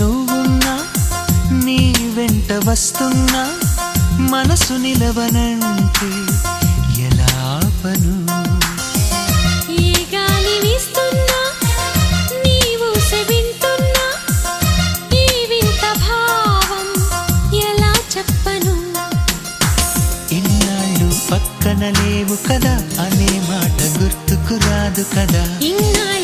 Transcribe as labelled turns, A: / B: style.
A: నువ్వున్నా నీ వెంట వస్తున్నా మనసు నిలవనంటే ఎలా ఆపను
B: ఏ గాలి వీస్తున్నా నీ ఊస వింటున్నా ఈ వింత భావం ఎలా చెప్పను
A: ఇన్నాళ్ళు పక్కన లేవు కదా అనే మాట గుర్తుకు రాదు కదా
B: ఇన్నాళ్ళు